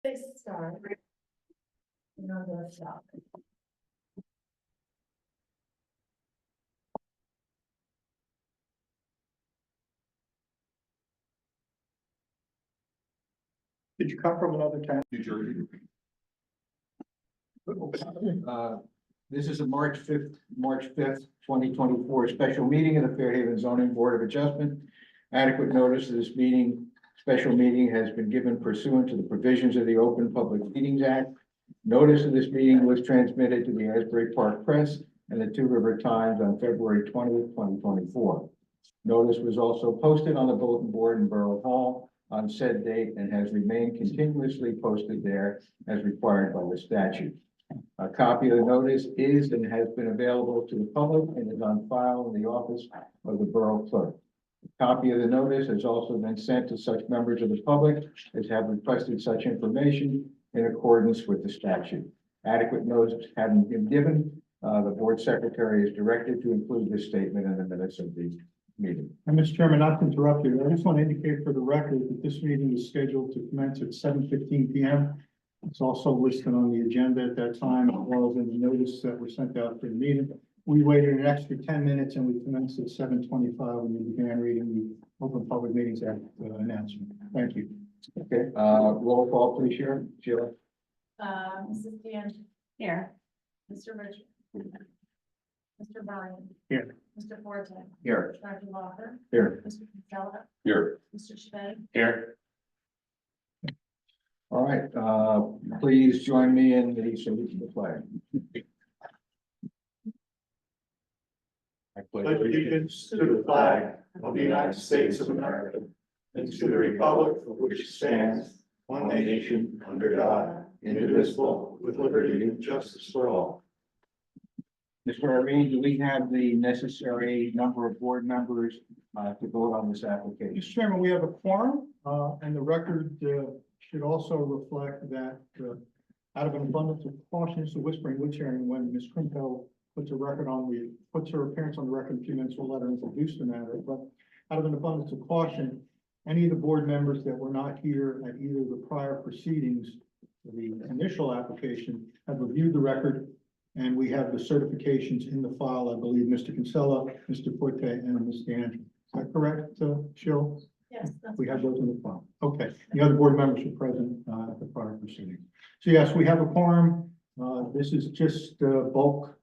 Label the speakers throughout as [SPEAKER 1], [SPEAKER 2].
[SPEAKER 1] They start. No, they'll stop.
[SPEAKER 2] Did you come from another town?
[SPEAKER 3] New Jersey. This is a March 5th, 2024 special meeting of the Fairhaven Zoning Board of Adjustment. Adequate notice of this special meeting has been given pursuant to the provisions of the Open Public Meetings Act. Notice of this meeting was transmitted to the Asbury Park Press and the Two River Times on February 20th, 2024. Notice was also posted on the bulletin board in Borough Hall on said date and has remained continuously posted there as required by the statute. A copy of the notice is and has been available to the public and is on file in the office of the Borough Clerk. A copy of the notice has also been sent to such members of the public as have requested such information in accordance with the statute. Adequate notice having been given, the board secretary is directed to include this statement in the minutes of the meeting.
[SPEAKER 2] And Mr. Chairman, not to interrupt you, I just want to indicate for the record that this meeting is scheduled to commence at 7:15 p.m. It's also listed on the agenda at that time, as well as in the notice that were sent out for the meeting. We waited an extra 10 minutes and we commenced at 7:25 when we began reading the Open Public Meetings Act announcement. Thank you.
[SPEAKER 3] Okay, roll call, please, Sheila.
[SPEAKER 1] Mrs. Dan. Here. Mr. Richard. Mr. Bryan.
[SPEAKER 2] Here.
[SPEAKER 1] Mr. Forte.
[SPEAKER 3] Here.
[SPEAKER 1] Dr. Walker.
[SPEAKER 3] Here.
[SPEAKER 1] Mr. Kinsella.
[SPEAKER 3] Here.
[SPEAKER 1] Mr. Schmidt.
[SPEAKER 3] Here. All right, please join me in the salute to the flag. I
[SPEAKER 4] Pledge allegiance to the flag of the United States of America and to the republic for which it stands, one nation, under God, indivisible, with liberty and justice for all.
[SPEAKER 3] Mr. Irene, do we have the necessary number of board members to vote on this application?
[SPEAKER 2] Mr. Chairman, we have a quorum, and the record should also reflect that out of an abundance of caution, it's a Whispering Woods hearing when Ms. Krimko puts her appearance on the record in a few minutes, we'll let her introduce the matter. But out of an abundance of caution, any of the board members that were not here at either of the prior proceedings, the initial application, have reviewed the record, and we have the certifications in the file. I believe Mr. Kinsella, Mr. Forte, and Ms. Dan. Is that correct, Cheryl?
[SPEAKER 1] Yes. That's
[SPEAKER 2] We have those in the file. Okay, the other board members were present at the prior proceeding. So yes, we have a quorum. This is just bulk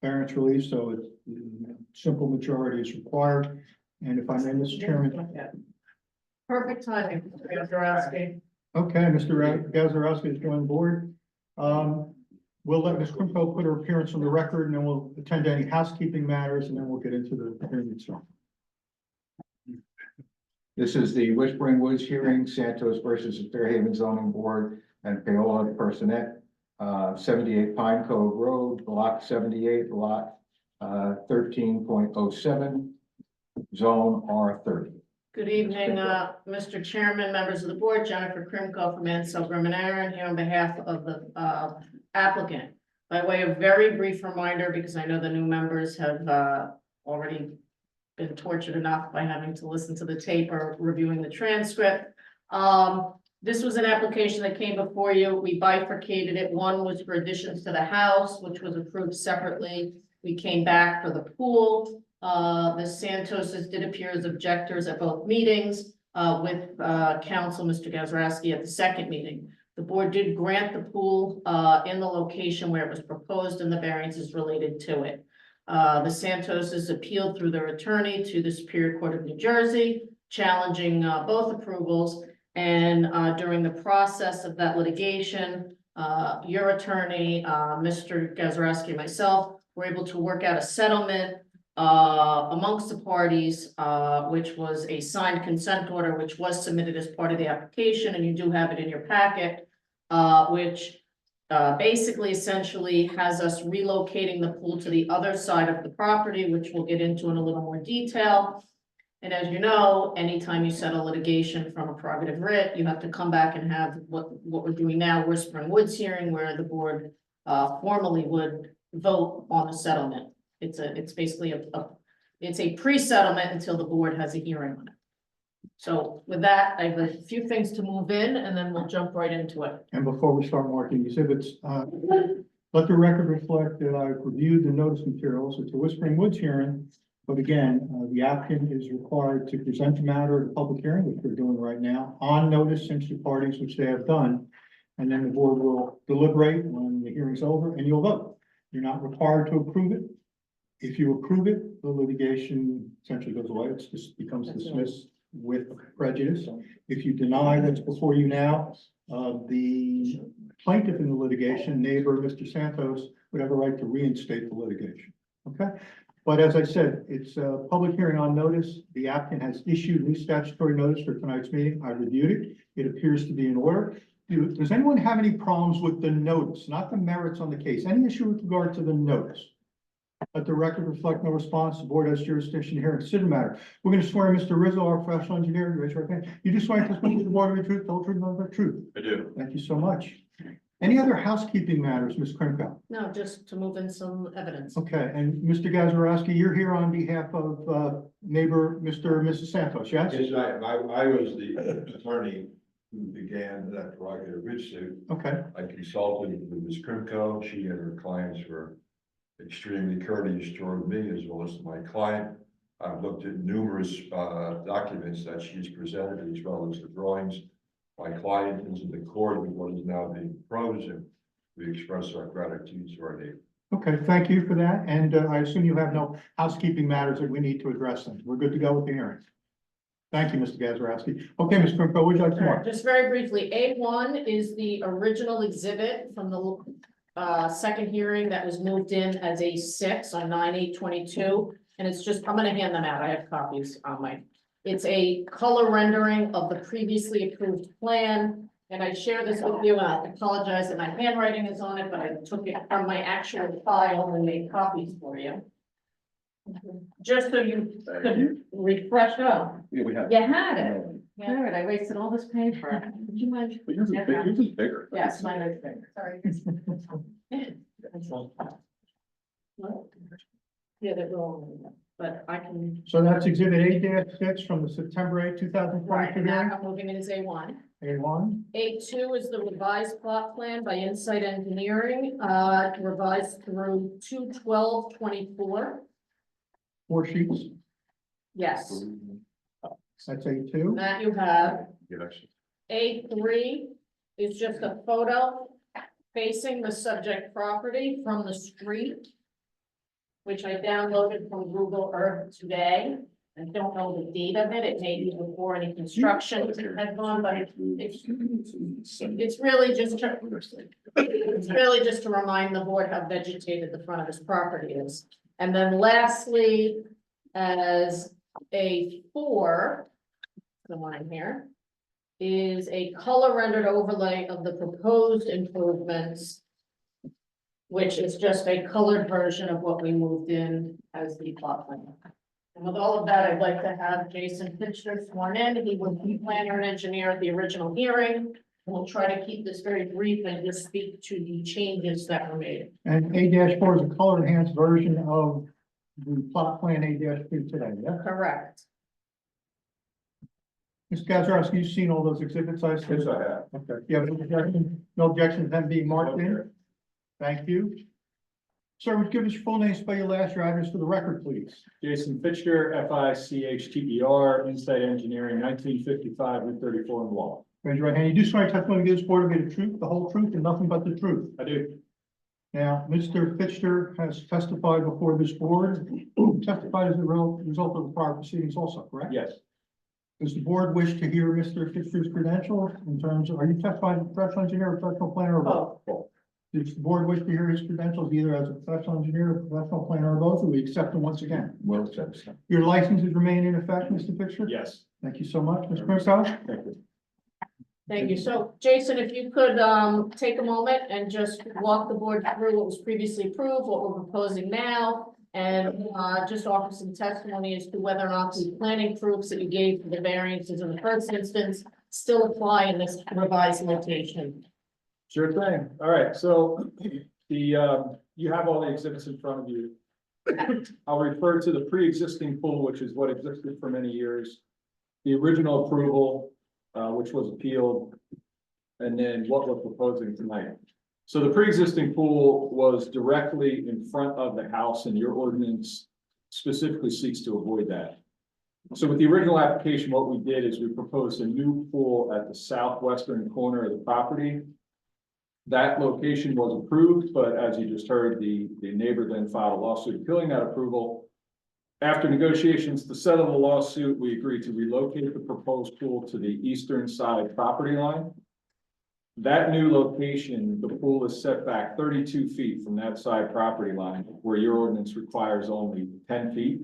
[SPEAKER 2] variance relief, so it's simple majority is required. And if I may, Mr. Chairman.
[SPEAKER 1] Perfect timing, Mr. Gazarovski.
[SPEAKER 2] Okay, Mr. Gazarovski has joined the board. We'll let Ms. Krimko put her appearance on the record, and then we'll attend to any housekeeping matters, and then we'll get into the hearing itself.
[SPEAKER 3] This is the Whispering Woods hearing, Santos versus the Fairhaven Zoning Board and Paola Personette, 78 Pine Cove Road, block 78, lot 13.07, zone R30.
[SPEAKER 5] Good evening, Mr. Chairman, members of the board, Jennifer Krimko from Ansel Grimm and Aaron here on behalf of the applicant. By way of very brief reminder, because I know the new members have already been tortured enough by having to listen to the tape or reviewing the transcript. This was an application that came before you. We bifurcated it. One was for additions to the house, which was approved separately. We came back for the pool. The Santoses did appear as objectors at both meetings with counsel, Mr. Gazarovski, at the second meeting. The board did grant the pool in the location where it was proposed and the variances related to it. The Santoses appealed through their attorney to the Superior Court of New Jersey, challenging both approvals. And during the process of that litigation, your attorney, Mr. Gazarovski, and myself were able to work out a settlement amongst the parties, which was a signed consent order, which was submitted as part of the application, and you do have it in your packet, which basically essentially has us relocating the pool to the other side of the property, which we'll get into in a little more detail. And as you know, anytime you settle litigation from a prerogative writ, you have to come back and have what we're doing now, Whispering Woods hearing, where the board formally would vote on the settlement. It's basically it's a pre-settlement until the board has a hearing on it. So with that, I have a few things to move in and then we'll jump right into it.
[SPEAKER 2] And before we start marking exhibits, let the record reflect that I reviewed the notice materials. It's a Whispering Woods hearing. But again, the applicant is required to present the matter at a public hearing, which we're doing right now, on notice since the parties, which they have done. And then the board will deliberate when the hearing's over and you'll vote. You're not required to approve it. If you approve it, the litigation essentially goes away. It just becomes dismissed with prejudice. If you deny what's before you now, the plaintiff in the litigation, neighbor, Mr. Santos, would have a right to reinstate the litigation. Okay? But as I said, it's a public hearing on notice. The applicant has issued new statutory notice for tonight's meeting. I reviewed it. It appears to be in order. Does anyone have any problems with the notice, not the merits on the case? Any issue with regard to the notice? Let the record reflect no response. The board has jurisdiction here and consider the matter. We're going to swear Mr. Rizzo, our professional engineer. Raise your hand. You do swear to testify to the board of the truth, the whole truth, and nothing but the truth.
[SPEAKER 4] I do.
[SPEAKER 2] Thank you so much. Any other housekeeping matters, Ms. Krimko?
[SPEAKER 5] No, just to move in some evidence.
[SPEAKER 2] Okay, and Mr. Gazarovski, you're here on behalf of neighbor, Mr. and Mrs. Santos, yes?
[SPEAKER 6] Yes, I was the attorney who began that prerogative ridge suit.
[SPEAKER 2] Okay,
[SPEAKER 6] I consulted with Ms. Krimko. She and her clients were extremely courteous toward me as well as my client. I've looked at numerous documents that she's presented as well as the drawings. My client is in accord with what is now being proposed, and we express our gratitude to our neighbor.
[SPEAKER 2] okay, thank you for that. And I assume you have no housekeeping matters that we need to address then. We're good to go with the hearing. Thank you, Mr. Gazarovski. Okay, Ms. Krimko, would you like to mark?
[SPEAKER 5] Just very briefly, A1 is the original exhibit from the second hearing that was moved in as A6 on 9/8/22. And it's just, I'm gonna hand them out. I have copies on my, it's a color rendering of the previously approved plan. And I share this with you, and I apologize that my handwriting is on it, but I took it from my actual file and made copies for you. Just so you could refresh up.
[SPEAKER 6] Yeah, we have.
[SPEAKER 5] You had it. All right, I wasted all this paper. Would you mind?
[SPEAKER 6] Yours is bigger.
[SPEAKER 5] Yes, mine is bigger. Sorry. Yeah, they're wrong, but I can.
[SPEAKER 2] So that's exhibit A-6 from the September 8, 2022
[SPEAKER 5] Right, and
[SPEAKER 2] hearing.
[SPEAKER 5] now I'm moving it as A1.
[SPEAKER 2] A1,
[SPEAKER 5] A2 is the revised plot plan by Insight Engineering, revised through 2/12/24.
[SPEAKER 2] 4 sheets.
[SPEAKER 5] Yes,
[SPEAKER 2] That's A2.
[SPEAKER 5] that you have.
[SPEAKER 6] Yes.
[SPEAKER 5] A3 is just a photo facing the subject property from the street, which I downloaded from Google Earth today. I don't know the date of it. It may be before any construction had gone, but it's really just to remind the board how vegetated the front of his property is. And then lastly, as A4, the one here, is a color rendered overlay of the proposed improvements, which is just a colored version of what we moved in as the plot plan. And with all of that, I'd like to have Jason Fitcher sworn in. He was the planner and engineer at the original hearing. And we'll try to keep this very brief and just speak to the changes that were made.
[SPEAKER 2] And A-4 is a color enhanced version of the plot plan A-2 today, yeah?
[SPEAKER 5] Correct.
[SPEAKER 2] Mr. Gazarovski, you've seen all those exhibits, I assume?
[SPEAKER 6] Yes, I have.
[SPEAKER 2] Okay, you have no objection to them being marked in? Thank you. Sir, would you give us your full name, spell your last, your address for the record, please?
[SPEAKER 7] Jason Fitcher, Fichter, Insight Engineering, 1955, Route 34 in Wall.
[SPEAKER 2] Raise your right hand. You do swear testimony to give this board will be the truth, the whole truth, and nothing but the truth.
[SPEAKER 7] I do.
[SPEAKER 2] Now, Mr. Fitcher has testified before this board, testified as a result of the prior proceedings also, correct?
[SPEAKER 7] Yes,
[SPEAKER 2] Does the board wish to hear Mr. Fitcher's credentials in terms of, are you testifying as a professional engineer or professional planner or both?
[SPEAKER 5] Oh,
[SPEAKER 2] Does the board wish to hear his credentials either as a professional engineer or professional planner or both, or we accept them once again?
[SPEAKER 6] Well said.
[SPEAKER 2] Your licenses remain in effect, Mr. Fitcher?
[SPEAKER 7] yes,
[SPEAKER 2] Thank you so much. Mr. Curacao?
[SPEAKER 7] thank you.
[SPEAKER 5] thank you. So Jason, if you could take a moment and just walk the board through what was previously approved, what we're proposing now, and just offer some testimony as to whether or not the planning proofs that you gave for the variances in the first instance still apply in this revised location.
[SPEAKER 7] Sure thing. All right, so you have all the exhibits in front of you. I'll refer to the pre-existing pool, which is what existed for many years. the original approval, which was appealed, and then what we're proposing tonight. So the pre-existing pool was directly in front of the house, and your ordinance specifically seeks to avoid that. So with the original application, what we did is we proposed a new pool at the southwestern corner of the property. That location was approved, but as you just heard, the neighbor then filed a lawsuit appealing that approval. After negotiations to settle the lawsuit, we agreed to relocate the proposed pool to the eastern side property line. That new location, the pool is set back 32 feet from that side property line, where your ordinance requires only 10 feet.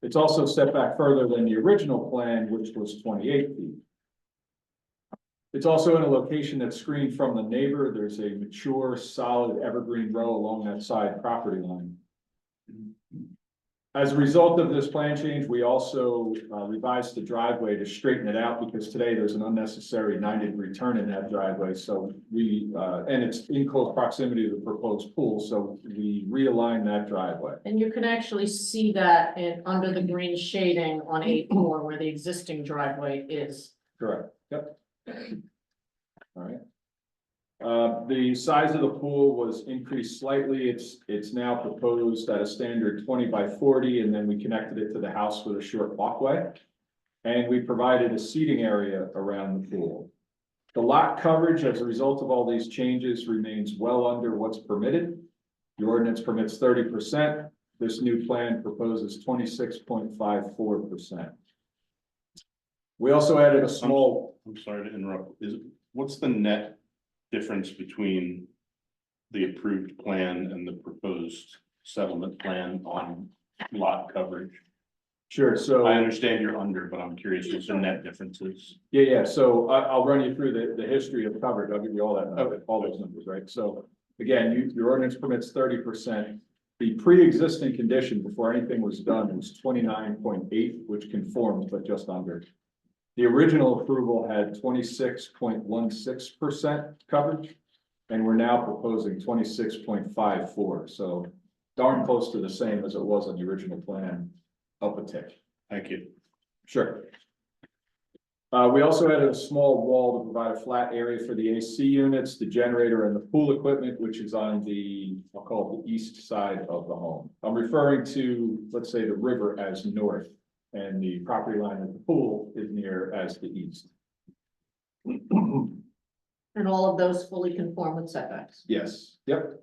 [SPEAKER 7] It's also set back further than the original plan, which was 28 feet. It's also in a location that's screened from the neighbor. There's a mature, solid evergreen row along that side property line. As a result of this plan change, we also revised the driveway to straighten it out, because today there's an unnecessary 90-degree turn in that driveway. So and it's in close proximity to the proposed pool, so we realigned that driveway.
[SPEAKER 5] And you can actually see that under the green shading on 8-4 where the existing driveway is.
[SPEAKER 7] Correct, yep. All right. The size of the pool was increased slightly. It's now proposed at a standard 20 by 40, and then we connected it to the house with a short walkway. And we provided a seating area around the pool. The lot coverage as a result of all these changes remains well under what's permitted. The ordinance permits 30%. This new plan proposes 26.54%. We also added a small.
[SPEAKER 4] I'm sorry to interrupt. What's the net difference between the approved plan and the proposed settlement plan on lot coverage?
[SPEAKER 7] Sure, so.
[SPEAKER 4] I understand you're under, but I'm curious what the net difference is.
[SPEAKER 7] Yeah, so I'll run you through the history of coverage. I'll give you all that, all those numbers, right? So again, your ordinance permits 30%. The pre-existing condition before anything was done was 29.8, which conformed, but just under. The original approval had 26.16% coverage, and we're now proposing 26.54. So darn close to the same as it was on the original plan, up a tick.
[SPEAKER 4] Thank you.
[SPEAKER 7] Sure. We also added a small wall to provide a flat area for the AC units, the generator, and the pool equipment, which is on the, I'll call it the east side of the home. I'm referring to, let's say, the river as north, and the property line of the pool is near as the east.
[SPEAKER 5] And all of those fully conform with setbacks.
[SPEAKER 7] Yes, yep.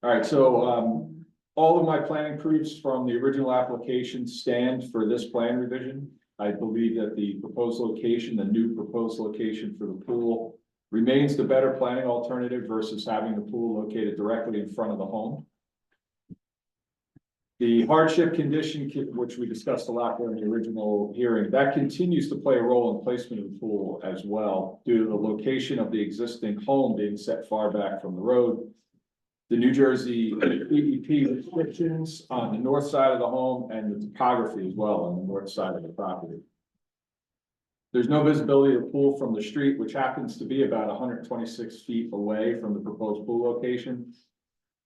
[SPEAKER 7] All right, so all of my planning proofs from the original application stand for this plan revision. I believe that the proposed location, the new proposed location for the pool, remains the better planning alternative versus having the pool located directly in front of the home. The hardship condition, which we discussed a lot during the original hearing, that continues to play a role in placement of the pool as well, due to the location of the existing home being set far back from the road. The New Jersey DEP restrictions on the north side of the home, and the topography as well on the north side of the property. There's no visibility of the pool from the street, which happens to be about 126 feet away from the proposed pool location.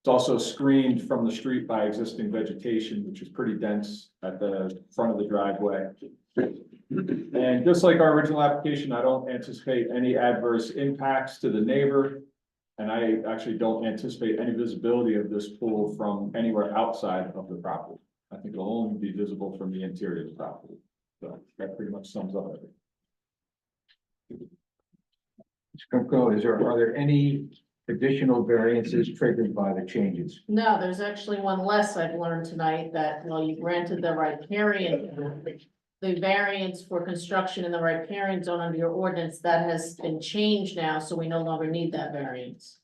[SPEAKER 7] It's also screened from the street by existing vegetation, which is pretty dense at the front of the driveway. And just like our original application, I don't anticipate any adverse impacts to the neighbor. And I actually don't anticipate any visibility of this pool from anywhere outside of the property. I think it'll only be visible from the interior of the property. So that pretty much sums up everything.
[SPEAKER 3] Mr. Krupko, are there any additional variances triggered by the changes?
[SPEAKER 5] No, there's actually one less I've learned tonight, that while you granted the riparian, the variance for construction in the riparian zone under your ordinance, that has been changed now, so we no longer need that variance.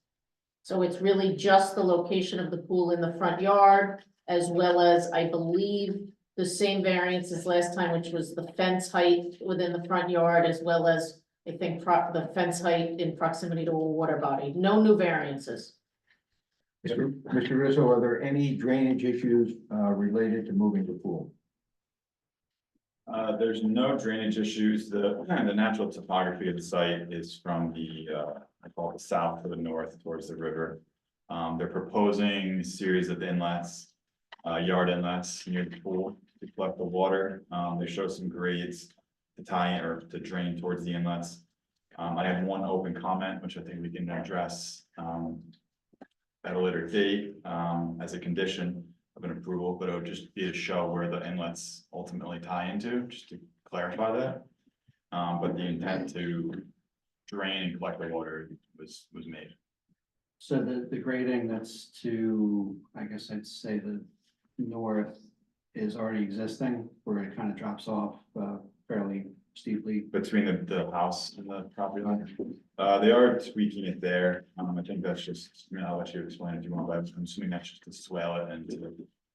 [SPEAKER 5] So it's really just the location of the pool in the front yard, as well as, I believe, the same variance as last time, which was the fence height within the front yard, as well as, I think, the fence height in proximity to a water body. No new variances.
[SPEAKER 3] Mr. Rizzo, are there any drainage issues related to moving the pool?
[SPEAKER 8] There's no drainage issues. The natural topography of the site is from the, I call it the south to the north towards the river. They're proposing a series of inlets, yard inlets near the pool to collect the water. They show some grades. to tie in or to drain towards the inlets. I have one open comment, which I think we can address, at a later date, as a condition of an approval, but it would just be to show where the inlets ultimately tie into, just to clarify that. But the intent to drain and collect the water was made.
[SPEAKER 9] So the grading that's to, I guess I'd say the north is already existing, where it kind of drops off fairly steeply.
[SPEAKER 8] Between the house and the property line. They are tweaking it there. I think that's just, I'll let you explain if you want, but I'm assuming that's just to swale it and to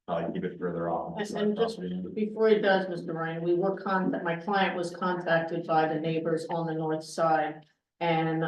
[SPEAKER 8] probably keep it further off.
[SPEAKER 5] And just before he does, Mr. Ryan, my client was contacted by the neighbors on the north side. And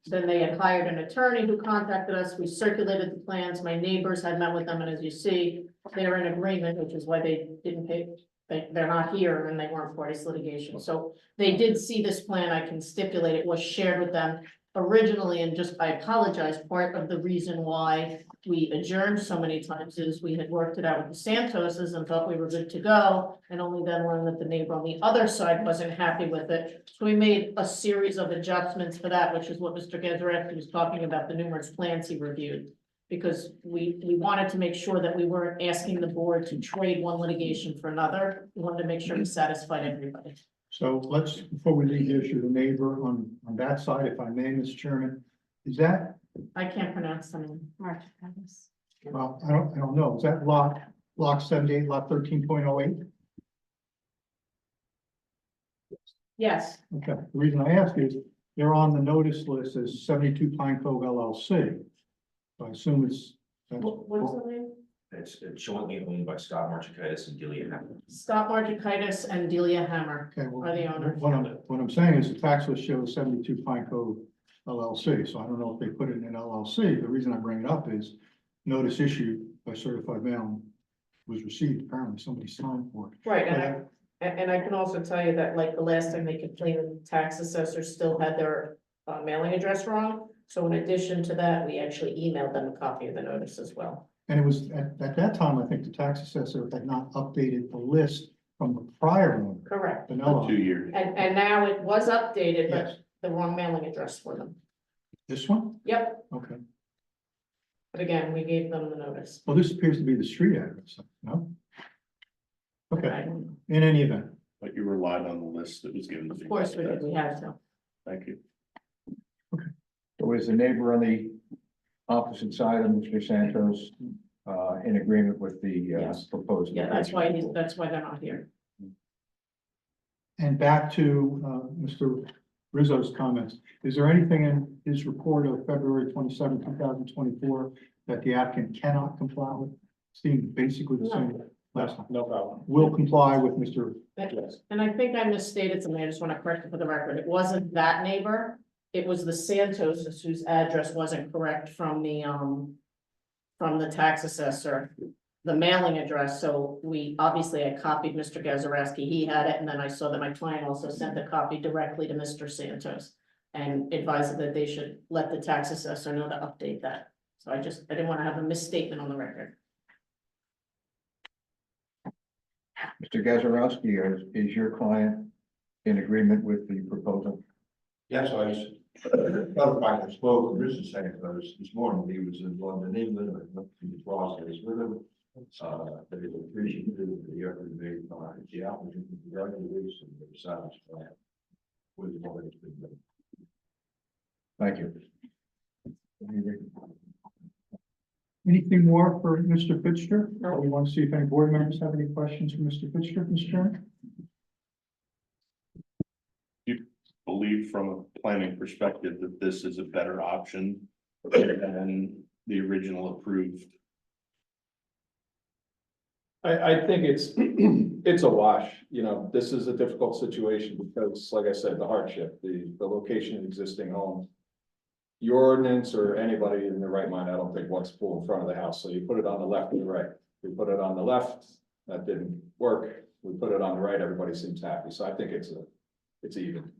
[SPEAKER 5] then they had hired an attorney who contacted us. We circulated the plans. My neighbors had met with them, and as you see, they're in agreement, which is why they didn't pay. They're not here and they weren't for this litigation. So they did see this plan. I can stipulate it was shared with them originally, and just, I apologize, part of the reason why we adjourned so many times is we had worked it out with the Santoses and thought we were good to go, and only then learned that the neighbor on the other side wasn't happy with it. So we made a series of adjustments for that, which is what Mr. Gazarovski was talking about, the numerous plans he reviewed. Because we wanted to make sure that we weren't asking the board to trade one litigation for another. We wanted to make sure we satisfied everybody.
[SPEAKER 2] So let's, before we leave the issue, the neighbor on that side, if I may, Mr. Chairman, is that,
[SPEAKER 5] I can't pronounce the name.
[SPEAKER 2] well, I don't know, is that block 78, lot 13.08?
[SPEAKER 5] Yes,
[SPEAKER 2] Okay, the reason I ask is, they're on the notice list as 72 Pine Cove LLC. So I assume it's.
[SPEAKER 5] what's the name?
[SPEAKER 10] It's jointly owned by Scott Marchikaitis and Delia Hammer.
[SPEAKER 5] Scott Margikaitis and Delia Hammer
[SPEAKER 2] Okay, well,
[SPEAKER 5] are the owners.
[SPEAKER 2] what I'm saying is the tax list shows 72 Pine Cove LLC, so I don't know if they put it in an LLC. The reason I bring it up is notice issued by certified mail was received, apparently somebody signed for it.
[SPEAKER 5] Right, and I can also tell you that, like, the last time they complained, the tax assessor still had their mailing address wrong. So in addition to that, we actually emailed them a copy of the notice as well.
[SPEAKER 2] And it was, at that time, I think the tax assessor had not updated the list from the prior owner.
[SPEAKER 5] Correct.
[SPEAKER 2] Vanilla.
[SPEAKER 4] 2 years.
[SPEAKER 5] And now it was updated, but
[SPEAKER 2] Yes.
[SPEAKER 5] the wrong mailing address for them.
[SPEAKER 2] This one?
[SPEAKER 5] Yep,
[SPEAKER 2] Okay.
[SPEAKER 5] but again, we gave them the notice.
[SPEAKER 2] Well, this appears to be the street address, no? Okay,
[SPEAKER 5] Right.
[SPEAKER 2] in any event.
[SPEAKER 4] But you relied on the list that was given to you.
[SPEAKER 5] Of course, we did, we had to.
[SPEAKER 4] Thank you.
[SPEAKER 3] So is the neighbor on the opposite side of Mr. Santos, in agreement with the,
[SPEAKER 5] Yes.
[SPEAKER 3] proposed?
[SPEAKER 5] Yeah, that's why they're not here.
[SPEAKER 2] And back to Mr. Rizzo's comments, is there anything in his report of February 27, 2024 that the applicant cannot comply with? Seemed basically the same last time.
[SPEAKER 7] No problem.
[SPEAKER 2] Will comply with Mr.
[SPEAKER 5] And I think I misstated something, I just want to correct it for the record, it wasn't that neighbor, it was the Santoses whose address wasn't correct from the tax assessor, the mailing address, so I copied Mr. Gazarovski, he had it, and then I saw that my client also sent the copy directly to Mr. Santos and advised that they should let the tax assessor know to update that. So I didn't want to have a misstatement on the record.
[SPEAKER 3] Mr. Gazarovski, is your client in agreement with the proposal?
[SPEAKER 6] Yes, I spoke with Mr. Santos this morning. He was in London, England. I went through the process with him. That is appreciative of the effort made by the applicant, congratulations, and the satisfied with what has been done.
[SPEAKER 3] Thank you.
[SPEAKER 2] Anything more for Mr. Fitcher? No. We want to see if any board members have any questions for Mr. Fitcher, Mr. Chairman?
[SPEAKER 4] Believe from a planning perspective that this is a better option than the original approved.
[SPEAKER 7] I think it's a wash, this is a difficult situation because, like I said, the hardship, the location of existing home. Your ordinance or anybody in their right mind, I don't think wants to pull in front of the house, so you put it on the left or the right. We put it on the left, that didn't work, we put it on the right, everybody seems happy, so I think it's even.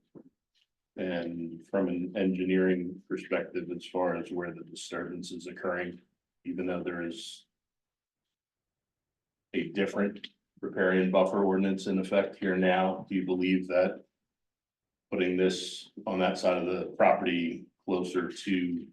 [SPEAKER 4] And from an engineering perspective, as far as where the disturbance is occurring, even though there is a different riparian buffer ordinance in effect here now. Do you believe that putting this on that side of the property closer to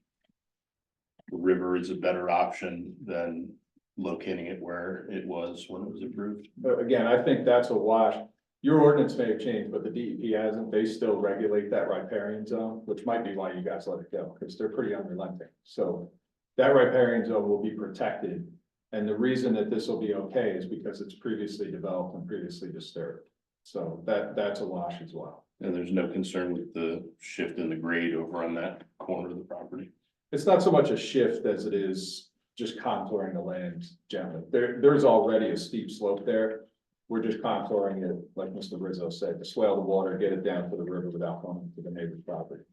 [SPEAKER 4] the river is a better option than locating it where it was when it was approved?
[SPEAKER 7] But again, I think that's a wash. Your ordinance may have changed, but the DEP hasn't. They still regulate that riparian zone, which might be why you guys let it go, because they're pretty unrelenting. So that riparian zone will be protected. And the reason that this will be okay is because it's previously developed and previously disturbed. So that's a wash as well.
[SPEAKER 4] And there's no concern with the shift in the grade over on that corner of the property?
[SPEAKER 7] It's not so much a shift as it is just contouring the land gently. There's already a steep slope there. We're just contouring it, like Mr. Rizzo said, to swale the water, get it down to the river without going to the neighbor's property.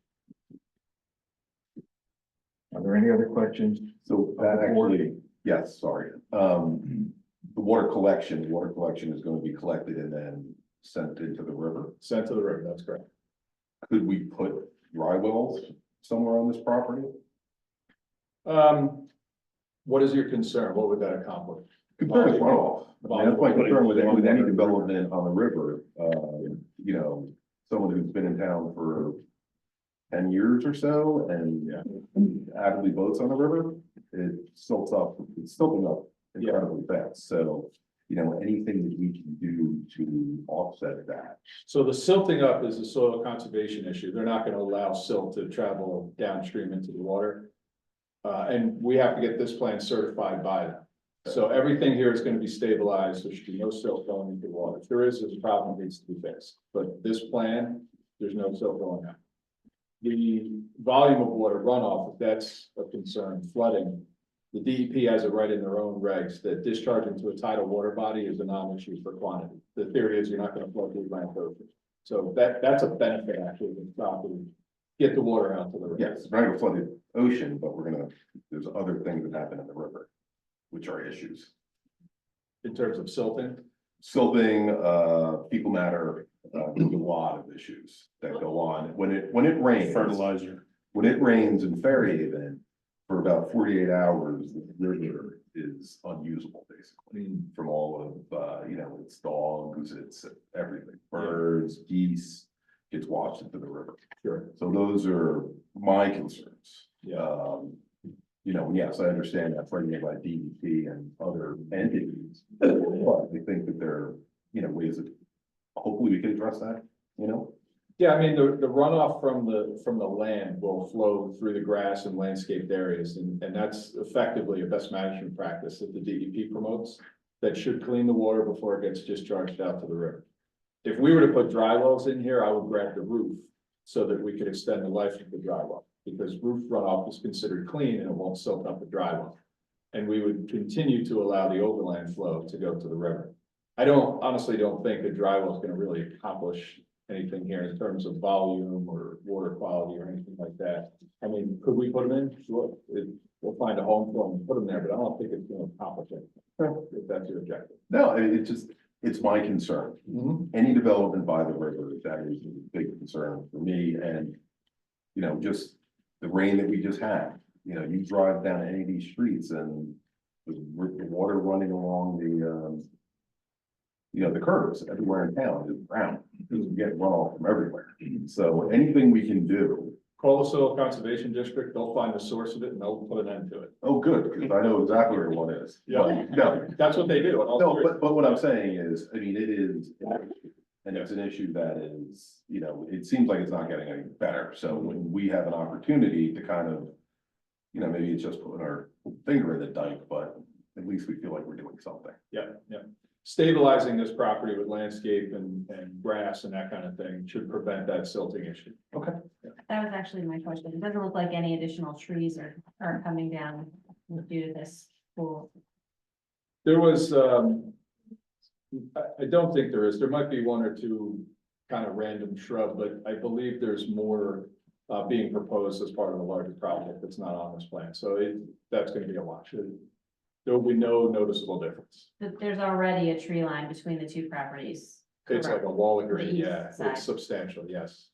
[SPEAKER 3] Are there any other questions?
[SPEAKER 11] So actually, yes, sorry. The water collection is going to be collected and then sent into the river.
[SPEAKER 7] Sent to the river, that's correct.
[SPEAKER 11] Could we put dry wells somewhere on this property?
[SPEAKER 7] What is your concern? What would that accomplish?
[SPEAKER 11] Concern is runoff. I mean, that's my concern with any development on the river. You know, someone who's been in town for 10 years or so and avidly boats on the river, it's silting up incredibly fast. So, you know, anything that we can do to offset that.
[SPEAKER 7] So the silting up is a soil conservation issue. They're not gonna allow silt to travel downstream into the water. And we have to get this plan certified by them. So everything here is gonna be stabilized. There should be no silt going into the water. If there is, there's a problem that needs to be fixed. But this plan, there's no silt going out. The volume of water runoff, if that's a concern, flooding, the DEP has it right in their own regs that discharge into a tidal water body is a non-issue for quantity. The theory is you're not gonna flood the Atlantic Ocean. So that's a benefit actually of the property. Get the water out to the river.
[SPEAKER 11] Yes, we're not gonna flood the ocean, but there's other things that happen in the river, which are issues.
[SPEAKER 7] In terms of silting,
[SPEAKER 11] Silting, fecal matter, there's a lot of issues that go on. When it rains.
[SPEAKER 4] Fertilizer.
[SPEAKER 11] When it rains in Fairhaven, for about 48 hours, the river is unusable, basically. From all of, you know, it's dogs, it's everything, birds, geese, gets washed into the river.
[SPEAKER 7] sure,
[SPEAKER 11] So those are my concerns.
[SPEAKER 7] yeah.
[SPEAKER 11] You know, yes, I understand that's regulated by DEP and other entities. But I think that there are, you know, ways that hopefully we can address that, you know?
[SPEAKER 7] Yeah, I mean, the runoff from the land will flow through the grass and landscaped areas, and that's effectively a best management practice that the DEP promotes. That should clean the water before it gets discharged out to the river. If we were to put dry wells in here, I would grab the roof so that we could extend the life of the dry well. Because roof runoff is considered clean and it won't soak up the dry well. And we would continue to allow the overland flow to go to the river. I honestly don't think a dry well is gonna really accomplish anything here in terms of volume or water quality or anything like that. I mean, could we put them in? Sure. We'll find a home for them and put them there, but I don't think it's gonna accomplish anything, if that's your objective.
[SPEAKER 11] No, I mean, it's my concern. Any development by the river, that is a big concern for me and, you know, just the rain that we just had. You know, you drive down any of these streets and the water running along the, you know, the curbs everywhere in town is brown. You get runoff from everywhere. So anything we can do.
[SPEAKER 7] Call the soil conservation district, they'll find the source of it and they'll put an end to it.
[SPEAKER 11] Oh, good, because I know exactly where one is.
[SPEAKER 7] Yeah.
[SPEAKER 11] But, no,
[SPEAKER 7] That's what they do. in all
[SPEAKER 11] no,
[SPEAKER 7] seriousness.
[SPEAKER 11] but what I'm saying is, I mean, it is, and it's an issue that is, you know, it seems like it's not getting any better. So when we have an opportunity to kind of, you know, maybe it's just putting our finger in the dike, but at least we feel like we're doing something.
[SPEAKER 7] Yeah. Stabilizing this property with landscape and grass and that kind of thing should prevent that silting issue.
[SPEAKER 1] That was actually my question. It doesn't look like any additional trees are coming down due to this pool.
[SPEAKER 7] There was, I don't think there is. There might be one or two kind of random shrub, but I believe there's more being proposed as part of a larger project that's not on this plan. So that's gonna be a watch. There will be no noticeable difference.
[SPEAKER 1] There's already a tree line between the two properties.
[SPEAKER 7] It's like a wall of green,
[SPEAKER 1] The east
[SPEAKER 7] yeah,
[SPEAKER 1] side.
[SPEAKER 7] it's substantial, yes.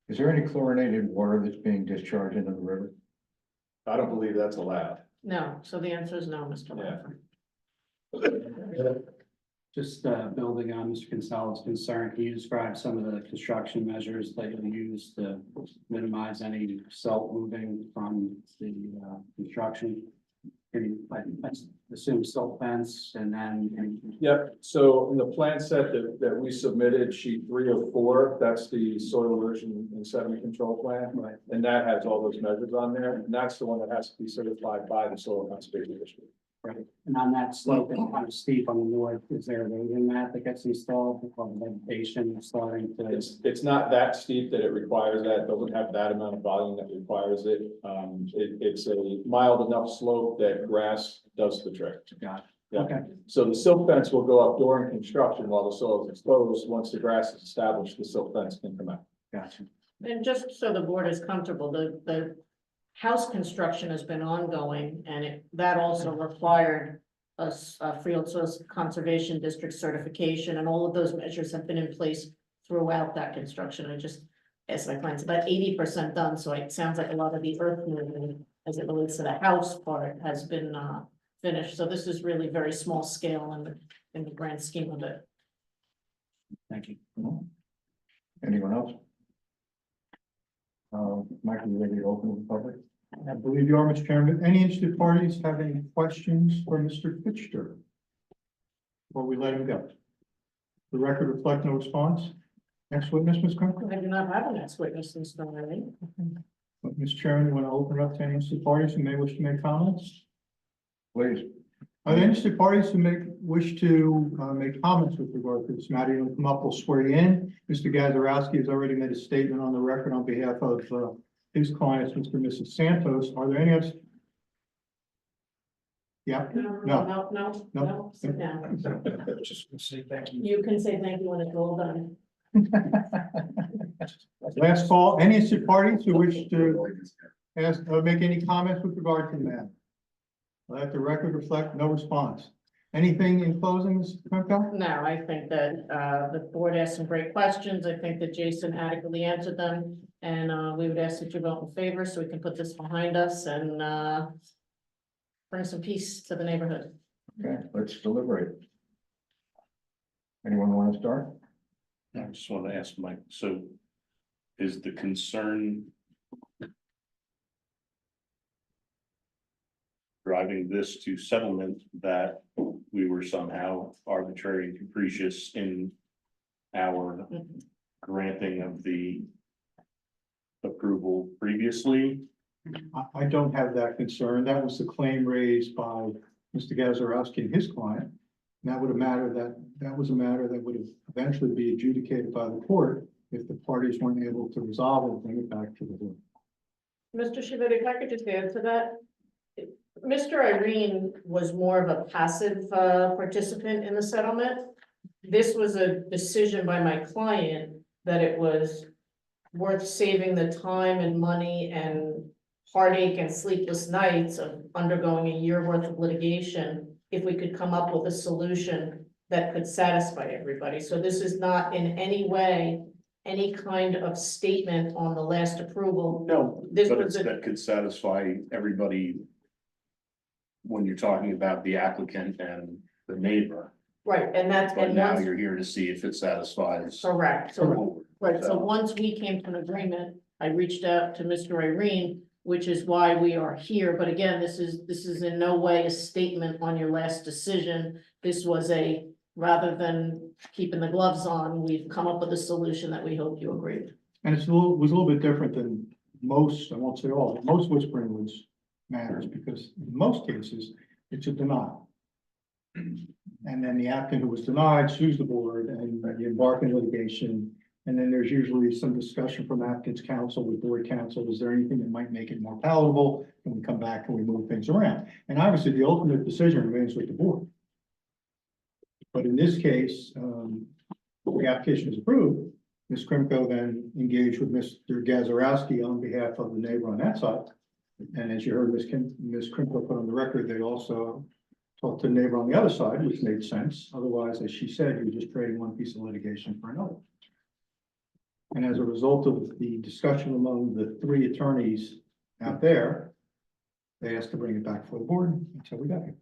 [SPEAKER 3] Is there any chlorinated water that's being discharged into the river?
[SPEAKER 7] I don't believe that's allowed.
[SPEAKER 5] No, so the answer is no, Mr.
[SPEAKER 7] Yeah.
[SPEAKER 5] Lawson.
[SPEAKER 9] Just building on Mr. Gonzalez's concern, can you describe some of the construction measures that you'll use to minimize any silt moving from the construction? I assume silt fence and then.
[SPEAKER 7] Yep, so in the plan set that we submitted, sheet 3 of 4, that's the soil erosion and sediment control plan.
[SPEAKER 9] Right.
[SPEAKER 7] And that has all those measures on there, and that's the one that has to be certified by the soil conservation district.
[SPEAKER 9] Right, and on that slope, it's kind of steep on the north, is there a road mat that gets installed, because the vegetation is starting to?
[SPEAKER 7] It's not that steep that it requires that, it doesn't have that amount of volume that requires it. It's a mild enough slope that grass does the trick.
[SPEAKER 9] Got it.
[SPEAKER 7] Yeah.
[SPEAKER 9] Okay.
[SPEAKER 7] So the silt fence will go up during construction while the soil is exposed. Once the grass is established, the silt fence can come out.
[SPEAKER 9] Gotcha.
[SPEAKER 5] And just so the board is comfortable, the house construction has been ongoing, and that also required a field source conservation district certification, and all of those measures have been in place throughout that construction. I just asked my clients, about 80% done, so it sounds like a lot of the earth movement as it relates to the house part has been finished. So this is really very small scale in the grand scheme of it.
[SPEAKER 9] Thank you.
[SPEAKER 3] Anyone else? Michael, you ready to open the public?
[SPEAKER 2] I believe you are, Mr. Chairman. Any interested parties have any questions for Mr. Fitchter? Before we let him go. The record reflect no response. Next witness, Ms. Krimko.
[SPEAKER 5] I do not have a next witness in story.
[SPEAKER 2] Mr. Chairman, you want to open it up to any interested parties who may wish to make comments?
[SPEAKER 3] Please.
[SPEAKER 2] Are there interested parties who wish to make comments with regard to this matter? You want to come up, we'll swear you in. Mr. Gazarovski has already made a statement on the record on behalf of his clients, Mr. and Mrs. Santos. Are there any others? Yeah,
[SPEAKER 5] No, sit down.
[SPEAKER 3] Just say thank you.
[SPEAKER 5] You can say thank you when it's all done.
[SPEAKER 2] last call. Any interested parties who wish to ask or make any comments with regard to the matter? Let the record reflect no response. Anything in closing, Ms. Krimko?
[SPEAKER 5] No, I think that the board asked some great questions. I think that Jason adequately answered them. And we would ask that you vote in favor so we can put this behind us and bring some peace to the neighborhood.
[SPEAKER 3] Okay, let's deliberate. Anyone want to start?
[SPEAKER 4] I just want to ask Mike, so is the concern driving this to settlement that we were somehow arbitrary and capricious in our granting of the approval previously?
[SPEAKER 2] I don't have that concern. That was the claim raised by Mr. Gazarovski and his client. And that was a matter that would eventually be adjudicated by the court if the parties weren't able to resolve it and bring it back to the board.
[SPEAKER 5] Mr. Shivedi, if I could just add to that. Mr. Irene was more of a passive participant in the settlement. This was a decision by my client that it was worth saving the time and money and heartache and sleepless nights of undergoing a year worth of litigation if we could come up with a solution that could satisfy everybody. So this is not in any way any kind of statement on the last approval.
[SPEAKER 4] No,
[SPEAKER 5] This
[SPEAKER 4] but
[SPEAKER 5] was
[SPEAKER 4] it's,
[SPEAKER 5] a-
[SPEAKER 4] that could satisfy everybody when you're talking about the applicant and the neighbor.
[SPEAKER 5] Right, and that's,
[SPEAKER 4] But
[SPEAKER 5] and
[SPEAKER 4] now
[SPEAKER 5] once,
[SPEAKER 4] you're here to see if it satisfies.
[SPEAKER 5] correct,
[SPEAKER 4] the
[SPEAKER 5] so,
[SPEAKER 4] board.
[SPEAKER 5] right, so once we came to an agreement, I reached out to Mr. Irene, which is why we are here, but again, this is in no way a statement on your last decision. This was a, rather than keeping the gloves on, we've come up with a solution that we hope you agree with.
[SPEAKER 2] And was a little bit different than most, I won't say all, but most Whispering Woods matters, because in most cases, it's a denial. And then the applicant who was denied sues the board and you embark in litigation. And then there's usually some discussion from applicant's counsel with board counsel. Is there anything that might make it more palatable? Can we come back? Can we move things around? And obviously, the ultimate decision remains with the board. But in this case, the application is approved. Ms. Krimko then engaged with Mr. Gazarovski on behalf of the neighbor on that side. And as you heard Ms. Krimko put on the record, they also talked to the neighbor on the other side, which made sense. Otherwise, as she said, you're just trading one piece of litigation for another. And as a result of the discussion among the three attorneys out there, they asked to bring it back for the board until we got here.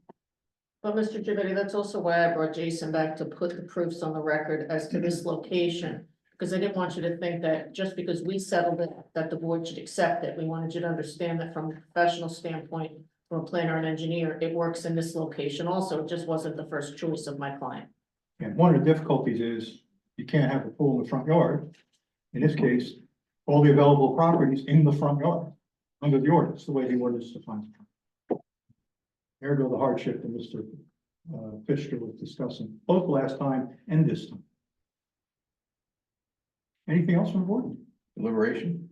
[SPEAKER 5] But Mr. Gibbity, that's also why I brought Jason back to put the proofs on the record as to this location. Because I didn't want you to think that just because we settled it, that the board should accept it. We wanted you to understand that from a professional standpoint, from a planner and engineer, it works in this location also. It just wasn't the first choice of my client.
[SPEAKER 2] And one of the difficulties is you can't have a pool in the front yard. In this case, all the available properties in the front yard, under the ordinance, the way the ordinance defines it. There go the hardship that Mr. Fisher was discussing, both last time and this time. Anything else from the board?
[SPEAKER 3] Deliberation?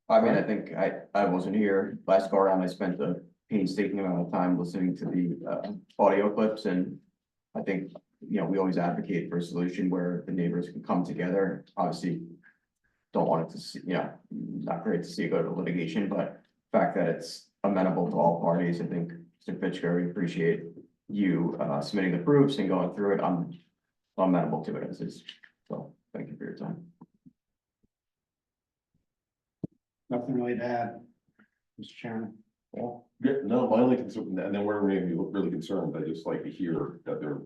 [SPEAKER 12] I mean, I think I wasn't here last go around. I spent a painstaking amount of time listening to the audio clips, and I think, you know, we always advocate for a solution where the neighbors can come together. Obviously, don't want it to see, you know, not great to see it go to litigation, but the fact that it's amenable to all parties, I think, Mr. Fitchker, we appreciate you submitting the proofs and going through it. I'm amenable to it as is. So thank you for your time.
[SPEAKER 9] Nothing really to add, Mr. Chairman.
[SPEAKER 11] Well, yeah, no, my only concern, and then we're gonna be really concerned, I just like to hear that they're,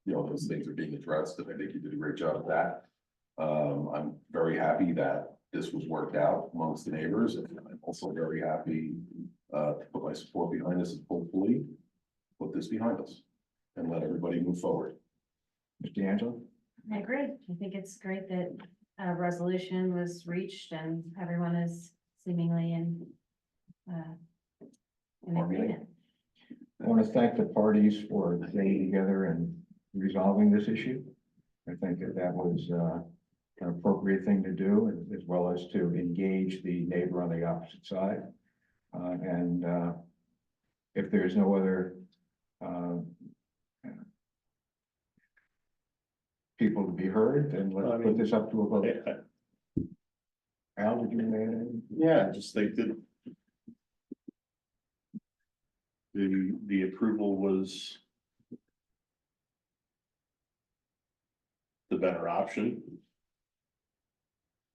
[SPEAKER 11] you know, those things are being addressed, and I think you did a great job of that. I'm very happy that this was worked out amongst the neighbors, and I'm also very happy to put my support behind this and hopefully put this behind us and let everybody move forward.
[SPEAKER 3] Mr. D'Angelo?
[SPEAKER 1] I agree. I think it's great that a resolution was reached and everyone is seemingly in agreement.
[SPEAKER 3] I want to thank the parties for getting together and resolving this issue. I think that that was an appropriate thing to do, as well as to engage the neighbor on the opposite side. And if there's no other people to be heard, then let's put this up to a vote. Al, did you add anything?
[SPEAKER 4] Yeah, I just think that the approval was the better option.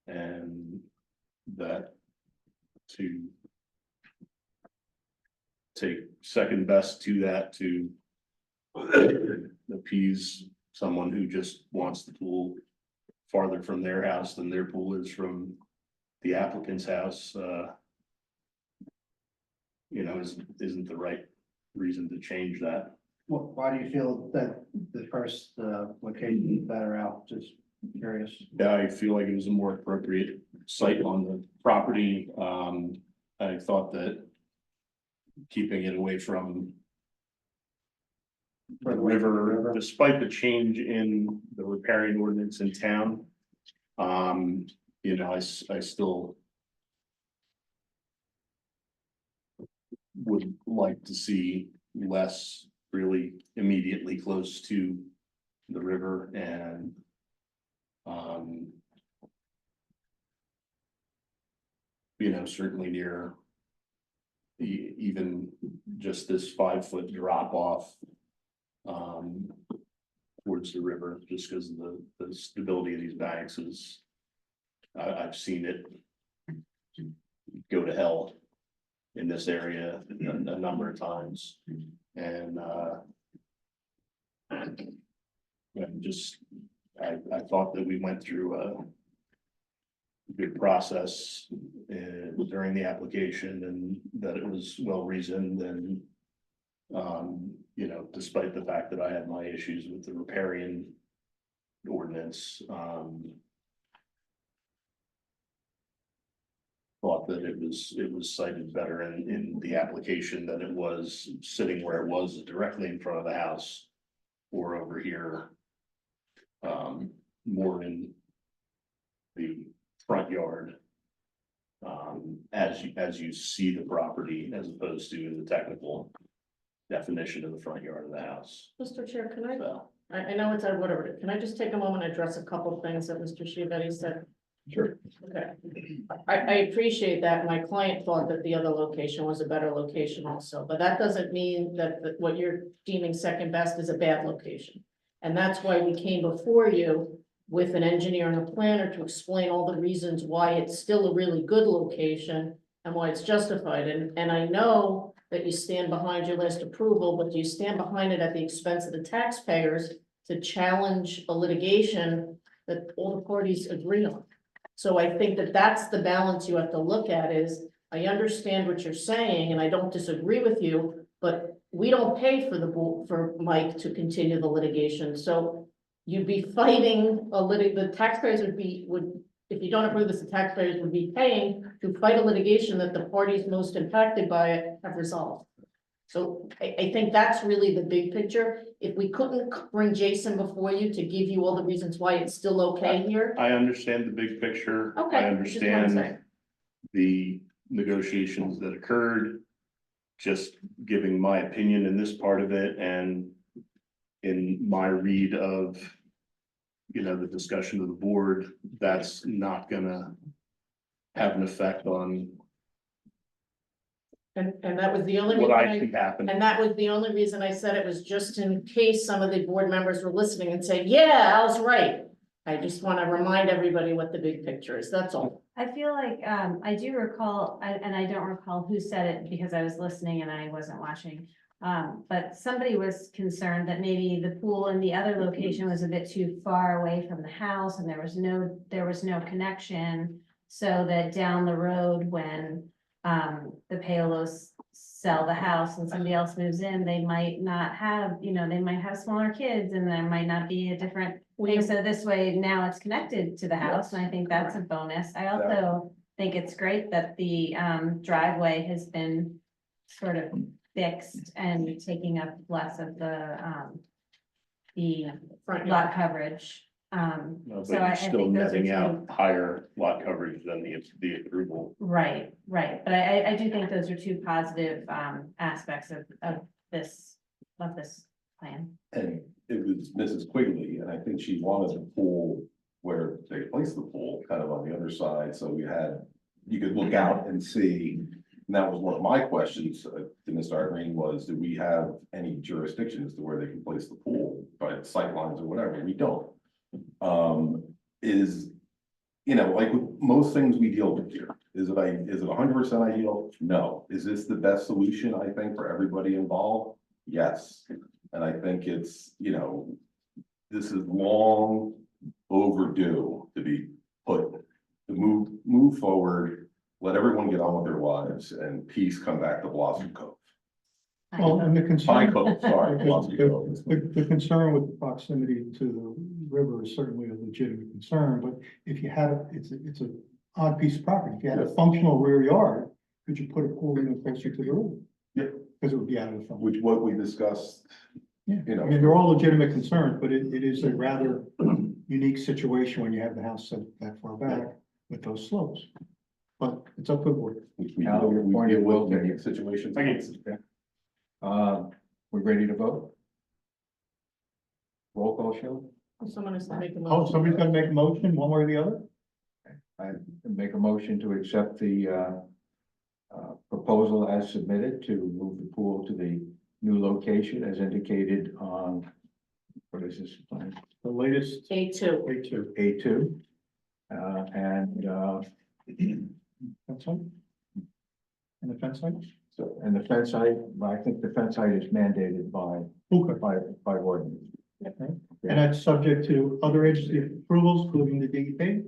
[SPEAKER 4] And that to take second best to that to appease someone who just wants the pool farther from their house than their pool is from the applicant's house, you know, isn't the right reason to change that.
[SPEAKER 9] Why do you feel that the first location is better out? Just curious.
[SPEAKER 4] Yeah, I feel like it was a more appropriate site on the property. I thought that keeping it away from the river, despite the change in the riparian ordinance in town, you know, I still would like to see less really immediately close to the river and you know, certainly near even just this 5-foot drop off towards the river, just because of the stability of these banks is, I've seen it go to hell in this area a number of times. And just, I thought that we went through a good process during the application and that it was well reasoned and you know, despite the fact that I had my issues with the riparian ordinance, thought that it was cited better in the application than it was sitting where it was directly in front of the house or over here, more in the front yard, as you see the property as opposed to the technical definition of the front yard of the house.
[SPEAKER 5] Mr. Chair, can I,
[SPEAKER 4] So,
[SPEAKER 5] I know it's out of whatever, can I just take a moment and address a couple of things that Mr. Chiavetti said?
[SPEAKER 3] Sure.
[SPEAKER 5] Okay, I appreciate that. My client thought that the other location was a better location also, but that doesn't mean that what you're deeming second best is a bad location. And that's why we came before you with an engineer and a planner to explain all the reasons why it's still a really good location and why it's justified, and I know that you stand behind your last approval, but do you stand behind it at the expense of the taxpayers to challenge a litigation that all the parties agree on? So I think that that's the balance you have to look at is, I understand what you're saying, and I don't disagree with you, but we don't pay for for Mike to continue the litigation, so you'd be fighting the taxpayers would, if you don't approve this, the taxpayers would be paying to fight a litigation that the parties most impacted by it have resolved. So I think that's really the big picture. If we couldn't bring Jason before you to give you all the reasons why it's still okay here.
[SPEAKER 4] I understand the big picture.
[SPEAKER 5] Okay,
[SPEAKER 4] I
[SPEAKER 5] which is what I'm saying.
[SPEAKER 4] understand the negotiations that occurred. Just giving my opinion in this part of it and in my read of, you know, the discussion of the board, that's not gonna have an effect on
[SPEAKER 5] And that was the only
[SPEAKER 4] what
[SPEAKER 5] reason
[SPEAKER 4] I think happened.
[SPEAKER 5] and that was the only reason I said it was just in case some of the board members were listening and saying, yeah, Al's right. I just want to remind everybody what the big picture is, that's all.
[SPEAKER 1] I feel like, I do recall, and I don't recall who said it because I was listening and I wasn't watching. But somebody was concerned that maybe the pool in the other location was a bit too far away from the house and there was no connection. So that down the road, when, the Paolos sell the house and somebody else moves in, they might not have, they might have smaller kids and there might not be a different thing. So this way, now it's connected to the house, and I think that's a bonus. I also think it's great that the driveway has been sort of fixed and taking up less of the
[SPEAKER 5] Front yard.
[SPEAKER 1] lot coverage.
[SPEAKER 4] But
[SPEAKER 1] So I
[SPEAKER 4] it's still
[SPEAKER 1] think those are
[SPEAKER 4] netting
[SPEAKER 1] two.
[SPEAKER 4] out higher lot coverage than the approval.
[SPEAKER 1] Right, but I do think those are two positive aspects of this plan.
[SPEAKER 11] And it was Mrs. Quigley, and I think she wanted the pool where they placed the pool, kind of on the other side, so you could look out and see. And that was one of my questions to Mr. Irene was, do we have any jurisdiction as to where they can place the pool by sight lines or whatever? We don't. Like with most things we deal with here, is it 100% ideal? No. Is this the best solution, I think, for everybody involved? Yes. And I think it's, this is long overdue to be to move forward, let everyone get on with their lives and peace come back to Blossom Cove.
[SPEAKER 2] Well, and the
[SPEAKER 11] Pine
[SPEAKER 2] concern.
[SPEAKER 11] Cove, sorry. Blossom Cove.
[SPEAKER 2] The concern with the proximity to the river is certainly a legitimate concern, but if you had, it's an odd piece of property. If you had a functional rear yard, could you put a pool in closer to the river?
[SPEAKER 11] Yeah.
[SPEAKER 2] Because it would be out of the front.
[SPEAKER 11] Which what we discussed,
[SPEAKER 2] Yeah,
[SPEAKER 11] you know.
[SPEAKER 2] I mean, they're all legitimate concerns, but it is a rather unique situation when you have the house set that far back with those slopes. But it's up to the board.
[SPEAKER 11] which we
[SPEAKER 3] Al, your point
[SPEAKER 11] deal
[SPEAKER 3] is well
[SPEAKER 11] with
[SPEAKER 3] taken.
[SPEAKER 11] in situations.
[SPEAKER 3] We're ready to vote? Roll call, Sheila?
[SPEAKER 5] Someone has to make a motion.
[SPEAKER 2] Oh, somebody's gonna make a motion, one way or the other?
[SPEAKER 3] I make a motion to accept the proposal as submitted to move the pool to the new location as indicated on, what is this plan?
[SPEAKER 2] The latest
[SPEAKER 5] A2.
[SPEAKER 2] A2.
[SPEAKER 3] A2.
[SPEAKER 2] Fence height? And the fence height?
[SPEAKER 3] And the fence height, I think the fence height is mandated by ordinance.
[SPEAKER 2] And that's subject to other agency approvals, including the DEP,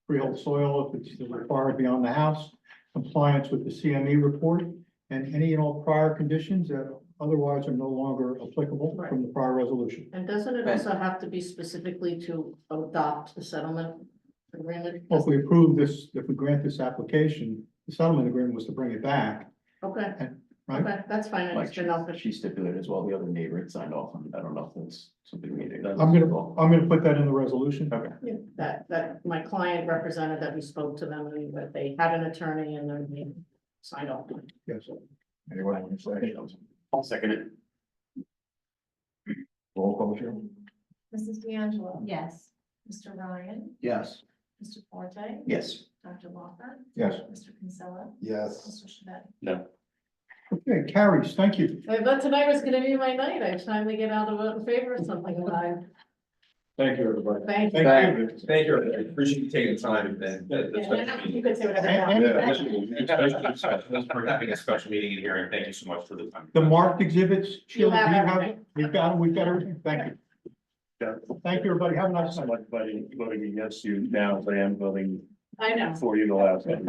[SPEAKER 2] freehold soil if it's required beyond the house, compliance with the CME report, and any and all prior conditions that otherwise are no longer applicable from the prior resolution.
[SPEAKER 5] And doesn't it also have to be specifically to adopt the settlement agreement?
[SPEAKER 2] Well, if we approve this, if we grant this application, the settlement agreement was to bring it back,
[SPEAKER 5] Okay,
[SPEAKER 2] right?
[SPEAKER 5] okay, that's fine, I
[SPEAKER 12] Like
[SPEAKER 5] just didn't know if
[SPEAKER 12] she stipulated as well, the other neighbor had signed off on it. I don't know if that's something we need.
[SPEAKER 2] I'm gonna put that in the resolution.
[SPEAKER 12] Okay.
[SPEAKER 5] Yeah, that my client represented that we spoke to them and that they had an attorney and then they signed off.
[SPEAKER 2] Yes.
[SPEAKER 3] Anyone want to say?
[SPEAKER 12] I'll second it.
[SPEAKER 3] Roll call, Sheila?
[SPEAKER 13] Mrs. D'Angelo.
[SPEAKER 1] Yes.
[SPEAKER 13] Mr. Ryan,
[SPEAKER 3] Yes.
[SPEAKER 13] Mr. Forte,
[SPEAKER 12] Yes.
[SPEAKER 13] Dr. Walker,
[SPEAKER 3] Yes.
[SPEAKER 13] Mr. Kinsella,
[SPEAKER 3] Yes.
[SPEAKER 13] Mr. Shabbat.
[SPEAKER 3] No.
[SPEAKER 2] Okay, carries, thank you.
[SPEAKER 5] I thought tonight was gonna be my night, I finally get out to vote in favor of something live.
[SPEAKER 7] Thank you, everybody.
[SPEAKER 5] Thank you.
[SPEAKER 2] Thank you.
[SPEAKER 10] Thank you, I appreciate you taking the time and then.
[SPEAKER 5] Yeah, you could say whatever you
[SPEAKER 2] And-
[SPEAKER 5] want.
[SPEAKER 10] For having a special meeting in here, and thank you so much for the time.
[SPEAKER 2] The marked exhibits, Sheila, do
[SPEAKER 5] have
[SPEAKER 2] you have
[SPEAKER 5] everything.
[SPEAKER 2] it? We've got everything, thank you. Thank you, everybody, have a nice night.
[SPEAKER 4] Everybody voting against you now, as I am voting
[SPEAKER 5] I know,
[SPEAKER 4] for you the last time.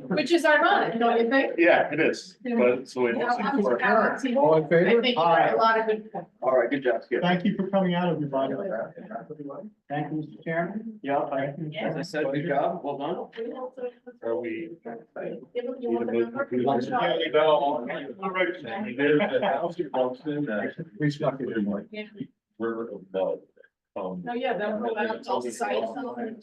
[SPEAKER 5] which is ironic, don't you think?
[SPEAKER 4] Yeah, it is, but so it
[SPEAKER 5] You know,
[SPEAKER 4] wasn't
[SPEAKER 5] I'm
[SPEAKER 4] for-
[SPEAKER 5] talented.
[SPEAKER 2] All in
[SPEAKER 5] I
[SPEAKER 2] favor?
[SPEAKER 5] think you have a lot of good points.
[SPEAKER 4] All right, good job, Skip.
[SPEAKER 2] Thank you for coming out, everybody.
[SPEAKER 9] Thank you, Mr. Chairman.
[SPEAKER 4] Yeah,
[SPEAKER 2] Thank you.
[SPEAKER 4] as I said, good job, well done. Are we?
[SPEAKER 5] You want the number?
[SPEAKER 4] Yeah, you know, all right. There's the house you walked in,
[SPEAKER 2] We snuck it in like.
[SPEAKER 5] Yeah.
[SPEAKER 4] river of blood.
[SPEAKER 5] Oh, yeah, they'll go out, I'll cite them.